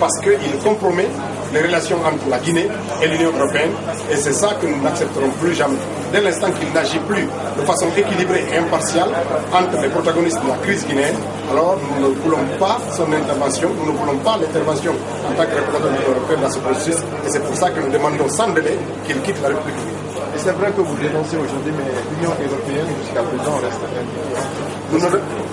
parce qu'il compromet les relations entre la Guinée et l'Union européenne, et c'est ça que nous n'accepterons plus jamais. Dès l'instant qu'il n'agit plus de façon équilibrée et impartiale entre les protagonistes de la crise guinéenne, alors nous ne voulons pas son intervention, nous ne voulons pas l'intervention en tant que représentant de l'Union européenne dans ce processus, et c'est pour ça que nous demandons sans délai qu'il quitte la République guinéenne. Et c'est vrai que vous dénoncez aujourd'hui, mais l'Union européenne jusqu'à présent reste indifférente.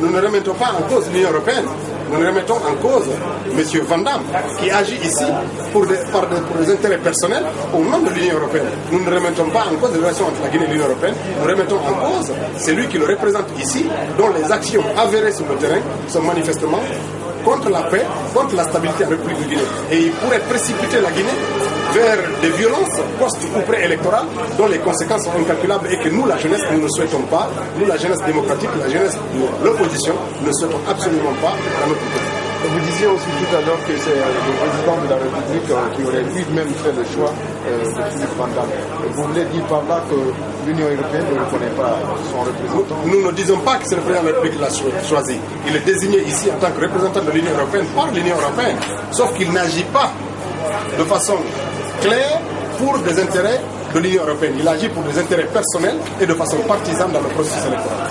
Nous ne remettons pas en cause l'Union européenne. Nous remettons en cause M. Van Damme, qui agit ici pour des intérêts personnels au nom de l'Union européenne. Nous ne remettons pas en cause les relations entre la Guinée et l'Union européenne. Nous remettons en cause celui qui le représente ici, dont les actions avérées sur le terrain sont manifestement contre la paix, contre la stabilité en République de Guinée. Et il pourrait précipiter la Guinée vers des violences post- ou pré-électorales dont les conséquences sont incalculables et que nous, la jeunesse, nous ne souhaitons pas. Nous, la jeunesse démocratique, la jeunesse de l'opposition, ne souhaitons absolument pas dans notre pays. Vous disiez aussi tout à l'heure que c'est le président de la République qui aurait lui-même fait le choix de Philippe Van Damme. Vous voulez dire par là que l'Union européenne ne reconnaît pas son représentant? Nous ne disons pas que c'est le président de la République qui l'a choisi. Il est désigné ici en tant que représentant de l'Union européenne par l'Union européenne. Sauf qu'il n'agit pas de façon claire pour des intérêts de l'Union européenne. Il agit pour des intérêts personnels et de façon partisane dans le processus électoral.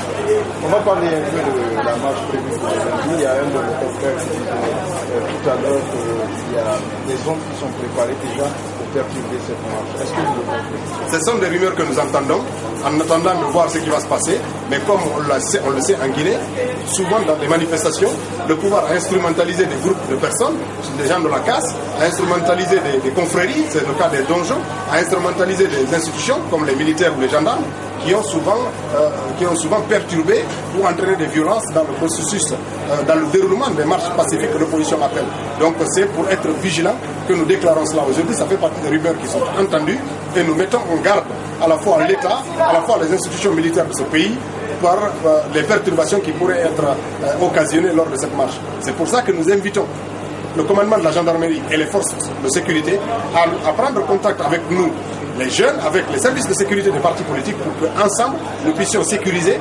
On va parler un peu de la marche prévue pour aujourd'hui. Il y a un de nos confrères qui disait tout à l'heure qu'il y a des hommes qui sont préparés déjà pour perturber cette marche. Est-ce que vous le confirmez? Ce sont des rumeurs que nous entendons en attendant de voir ce qui va se passer. Mais comme on le sait en Guinée, souvent dans les manifestations, le pouvoir a instrumentalisé des groupes de personnes, des gens de la casse, a instrumentalisé des confréries, c'est le cas des donjons, a instrumentalisé des institutions comme les militaires ou les gendarmes qui ont souvent perturbé ou entraîné des violences dans le processus, dans le déroulement des marches pacifiques que l'opposition appelle. Donc c'est pour être vigilant que nous déclarons cela aujourd'hui. Ça fait partie des rumeurs qui sont entendues et nous mettons en garde à la fois l'État, à la fois les institutions militaires de ce pays par les perturbations qui pourraient être occasionnées lors de cette marche. C'est pour ça que nous invitons le commandement de la gendarmerie et les forces de sécurité à prendre contact avec nous, les jeunes, avec les services de sécurité des partis politiques pour qu'ensemble nous puissions sécuriser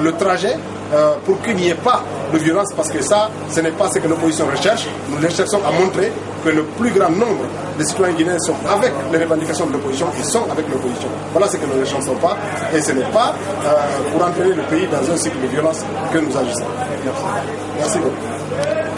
le trajet pour qu'il n'y ait pas de violence, parce que ça, ce n'est pas ce que l'opposition recherche. Nous cherchons à montrer que le plus grand nombre de citoyens guinéens sont avec les revendications de l'opposition, ils sont avec l'opposition. Voilà ce que nous ne recherchons pas, et ce n'est pas pour entraîner le pays dans un cycle de violence que nous agissons. Merci. Merci beaucoup.